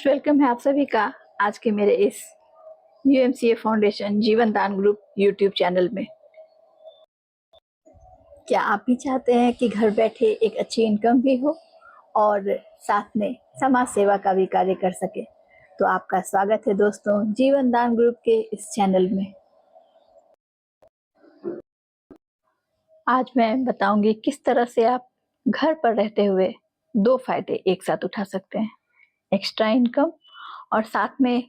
Most welcome है आप सभी का आज के मेरे इस यूएमसीए फाउंडेशन जीवन दान ग्रुप यूट्यूब चैनल में। क्या आप भी चाहते हैं कि घर बैठे एक अच्छी इनकम भी हो और साथ में समाज सेवा का भी कार्य कर सके? तो आपका स्वागत है दोस्तों जीवन दान ग्रुप के इस चैनल में। आज मैं बताऊंगी किस तरह से आप घर पर रहते हुए दो फायदे एक साथ उठा सकते हैं, एक्स्ट्रा इनकम और साथ में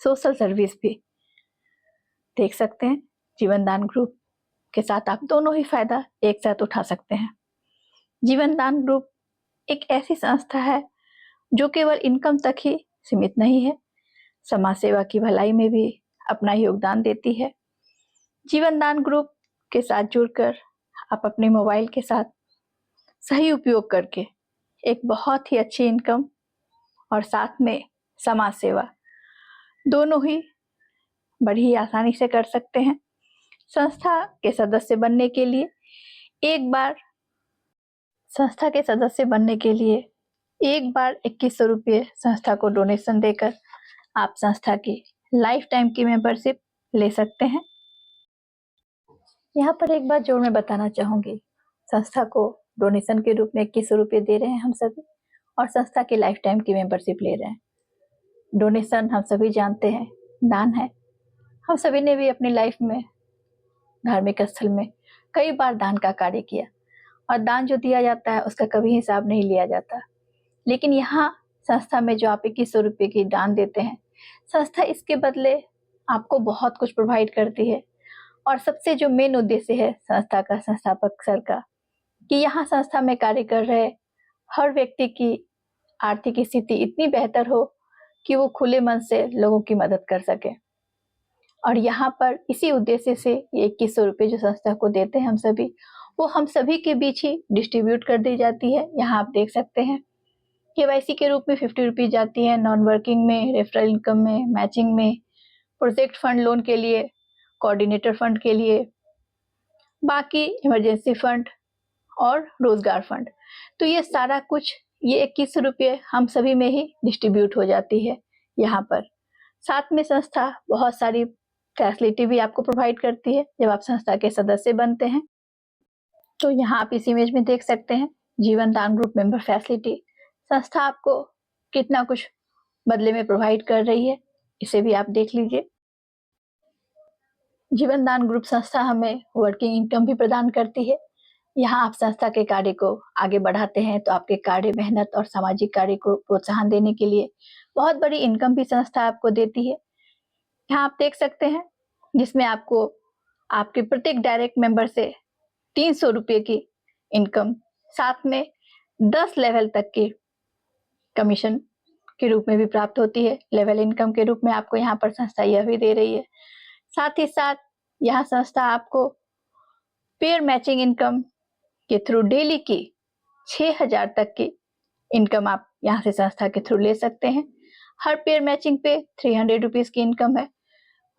सोशल सर्विस भी देख सकते हैं। जीवन दान ग्रुप के साथ आप दोनों ही फायदा एक साथ उठा सकते हैं। जीवन दान ग्रुप एक ऐसी संस्था है जो केवल इनकम तक ही सीमित नहीं है, समाज सेवा की भलाई में भी अपना योगदान देती है। जीवन दान ग्रुप के साथ जुड़कर आप अपने मोबाइल के साथ सही उपयोग करके एक बहुत ही अच्छी इनकम और साथ में समाज सेवा दोनों ही बड़ी आसानी से कर सकते हैं। संस्था के सदस्य बनने के लिए एक बार 2100 रुपये संस्था को डोनेशन देकर आप संस्था की लाइफ टाइम की मेंबरशिप ले सकते हैं। यहाँ पर एक बात जो मैं बताना चाहूंगी, संस्था को डोनेशन के रूप में 2100 रुपये दे रहे हैं हम सभी और संस्था की लाइफ टाइम की मेंबरशिप ले रहे हैं। डोनेशन हम सभी जानते हैं दान है। हम सभी ने भी अपनी लाइफ में धार्मिक स्थल में कई बार दान का कार्य किया और दान जो दिया जाता है उसका कभी हिसाब नहीं लिया जाता। लेकिन यहाँ संस्था में जो आप 2100 रुपये की दान देते हैं, संस्था इसके बदले आपको बहुत कुछ प्रोवाइड करती है। और सबसे जो मेन उद्देश्य है संस्था का, संस्थापक सर का, कि यहाँ संस्था में कार्य कर रहे हर व्यक्ति की आर्थिक स्थिति इतनी बेहतर हो कि वो खुले मन से लोगों की मदद कर सके। और यहाँ पर इसी उद्देश्य से ये 2100 रुपये जो संस्था को देते हैं हम सभी, वो हम सभी के बीच ही डिस्ट्रीब्यूट कर दी जाती है। यहाँ आप देख सकते हैं केवाईसी के रूप में 50 रुपीज जाती है, नॉन वर्किंग में, रेफरल इनकम में, मैचिंग में, प्रोजेक्ट फंड लोन के लिए, कोऑर्डिनेटर फंड के लिए, बाकी इमरजेंसी फंड और रोजगार फंड। तो ये सारा कुछ ये 2100 रुपये हम सभी में ही डिस्ट्रीब्यूट हो जाती है यहाँ पर। साथ में संस्था बहुत सारी फैसिलिटी भी आपको प्रोवाइड करती है जब आप संस्था के सदस्य बनते हैं। तो यहाँ आप इस इमेज में देख सकते हैं जीवन दान ग्रुप मेंबर फैसिलिटी। संस्था आपको कितना कुछ बदले में प्रोवाइड कर रही है, इसे भी आप देख लीजिए। जीवन दान ग्रुप संस्था हमें वर्किंग इनकम भी प्रदान करती है। यहाँ आप संस्था के कार्य को आगे बढ़ाते हैं तो आपके कार्य, मेहनत और सामाजिक कार्य को प्रोत्साहन देने के लिए बहुत बड़ी इनकम भी संस्था आपको देती है। यहाँ आप देख सकते हैं जिसमें आपको आपके प्रत्येक डायरेक्ट मेंबर से 300 रुपये की इनकम, साथ में 10 लेवल तक की कमीशन के रूप में भी प्राप्त होती है। लेवल इनकम के रूप में आपको यहाँ पर संस्था यह भी दे रही है। साथ ही साथ यह संस्था आपको पेयर मैचिंग इनकम के थ्रू डेली की 6000 तक की इनकम आप यहाँ से संस्था के थ्रू ले सकते हैं। हर पेयर मैचिंग पे 300 रुपीज की इनकम है।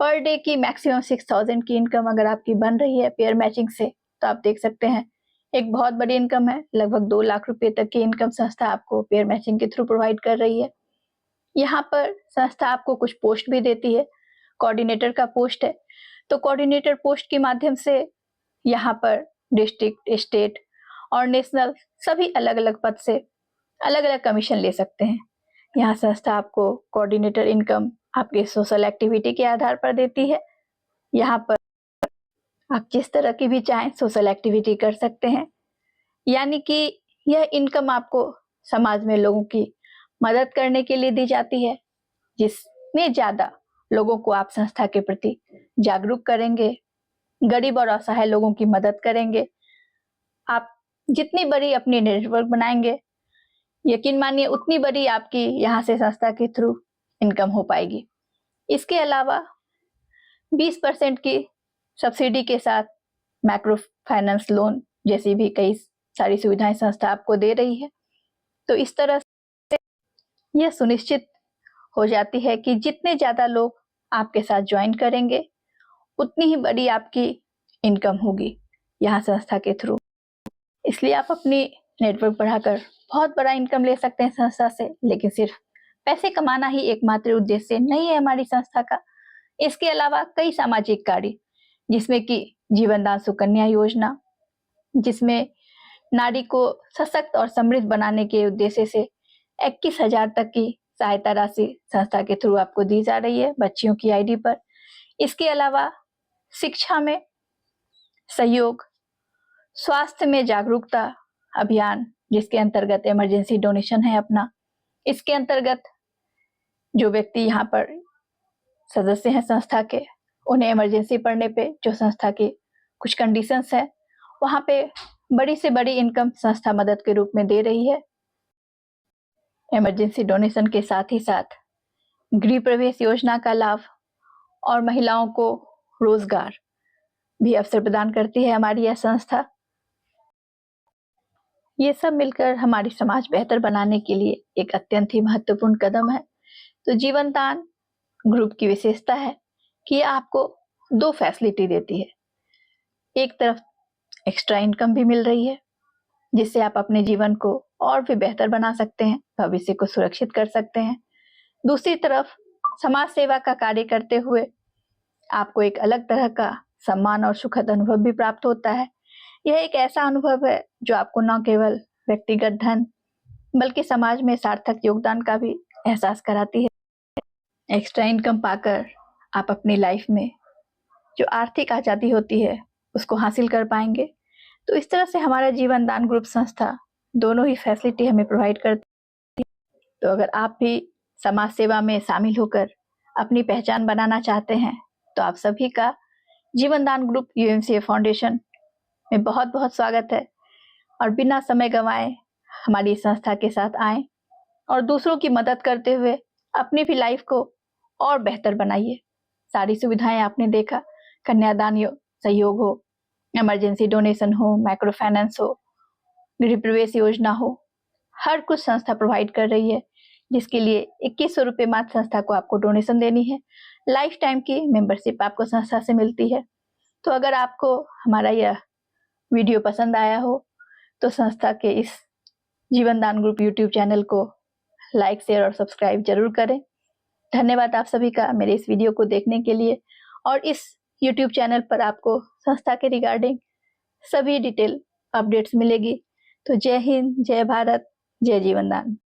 पर डे की मैक्सिमम 6000 की इनकम अगर आपकी बन रही है पेयर मैचिंग से, तो आप देख सकते हैं एक बहुत बड़ी इनकम है। लगभग 2 लाख रुपए तक की इनकम संस्था आपको पेयर मैचिंग के थ्रू प्रोवाइड कर रही है। यहाँ पर संस्था आपको कुछ पोस्ट भी देती है। कोऑर्डिनेटर का पोस्ट है, तो कोऑर्डिनेटर पोस्ट के माध्यम से यहाँ पर डिस्ट्रिक्ट, स्टेट और नेशनल सभी अलग अलग पद से अलग अलग कमीशन ले सकते हैं। यहाँ संस्था आपको कोऑर्डिनेटर इनकम आपके सोशल एक्टिविटी के आधार पर देती है। यहाँ पर आप जिस तरह की भी चाहें सोशल एक्टिविटी कर सकते हैं, यानी कि यह इनकम आपको समाज में लोगों की मदद करने के लिए दी जाती है। जिसमें ज्यादा लोगों को आप संस्था के प्रति जागरूक करेंगे, गरीब और असहाय लोगों की मदद करेंगे, आप जितनी बड़ी अपनी नेटवर्क बनाएंगे, यकीन मानिए उतनी बड़ी आपकी यहाँ से संस्था के थ्रू इनकम हो पाएगी। इसके अलावा 20% की सब्सिडी के साथ माइक्रो फाइनेंस लोन जैसी भी कई सारी सुविधाएं संस्था आपको दे रही है। तो इस तरह से यह सुनिश्चित हो जाती है कि जितने ज्यादा लोग आपके साथ ज्वाइन करेंगे उतनी ही बड़ी आपकी इनकम होगी यहाँ संस्था के थ्रू। इसलिए आप अपनी नेटवर्क बढ़ाकर बहुत बड़ा इनकम ले सकते हैं संस्था से, लेकिन सिर्फ पैसे कमाना ही एकमात्र उद्देश्य नहीं है हमारी संस्था का। इसके अलावा कई सामाजिक कार्य, जिसमें कि जीवनदान सुकन्या योजना, जिसमें नारी को सशक्त और समृद्ध बनाने के उद्देश्य से 21,000 तक की सहायता राशि संस्था के थ्रू आपको दी जा रही है बच्चियों की आईडी पर। इसके अलावा शिक्षा में सहयोग, स्वास्थ्य में जागरूकता अभियान, जिसके अंतर्गत इमरजेंसी डोनेशन है अपना। इसके अंतर्गत जो व्यक्ति यहाँ पर सदस्य हैं संस्था के, उन्हें इमरजेंसी पड़ने पे जो संस्था की कुछ कंडीशंस है, वहाँ पे बड़ी से बड़ी इनकम संस्था मदद के रूप में दे रही है। इमरजेंसी डोनेशन के साथ ही साथ गृह प्रवेश योजना का लाभ और महिलाओं को रोजगार भी अवसर प्रदान करती है हमारी यह संस्था। ये सब मिलकर हमारी समाज बेहतर बनाने के लिए एक अत्यंत ही महत्वपूर्ण कदम है। तो जीवनदान ग्रुप की विशेषता है कि ये आपको 2 फैसिलिटी देती है। एक तरफ एक्स्ट्रा इनकम भी मिल रही है, जिससे आप अपने जीवन को और भी बेहतर बना सकते हैं, भविष्य को सुरक्षित कर सकते हैं। दूसरी तरफ समाज सेवा का कार्य करते हुए आपको एक अलग तरह का सम्मान और सुखद अनुभव भी प्राप्त होता है। यह एक ऐसा अनुभव है जो आपको न केवल व्यक्तिगत धन बल्कि समाज में सार्थक योगदान का भी एहसास कराती है। एक्स्ट्रा इनकम पाकर आप अपनी लाइफ में जो आर्थिक आज़ादी होती है उसको हासिल कर पाएंगे। तो इस तरह से हमारा जीवनदान ग्रुप संस्था दोनों ही फैसिलिटी हमें प्रोवाइड करती है। तो अगर आप भी समाज सेवा में शामिल होकर अपनी पहचान बनाना चाहते हैं तो आप सभी का जीवनदान ग्रुप यूएमसीए फाउंडेशन में बहुत बहुत स्वागत है। और बिना समय गंवाए हमारी संस्था के साथ आएं और दूसरों की मदद करते हुए अपनी भी लाइफ को और बेहतर बनाइए। सारी सुविधाएं आपने देखा, कन्यादान सहयोग हो, इमरजेंसी डोनेशन हो, माइक्रो फाइनेंस हो, गृह प्रवेश योजना हो, हर कुछ संस्था प्रोवाइड कर रही है, जिसके लिए 2100 रुपये मात्र संस्था को आपको डोनेशन देनी है। लाइफ टाइम की मेंबरशिप आपको संस्था से मिलती है। तो अगर आपको हमारा यह वीडियो पसंद आया हो तो संस्था के इस जीवनदान ग्रुप यूट्यूब चैनल को लाइक, शेयर और सब्सक्राइब जरूर करें। धन्यवाद आप सभी का मेरे इस वीडियो को देखने के लिए। और इस यूट्यूब चैनल पर आपको संस्था के रिगार्डिंग सभी डिटेल अपडेट्स मिलेगी। तो जय हिंद, जय भारत, जय जीवनदान।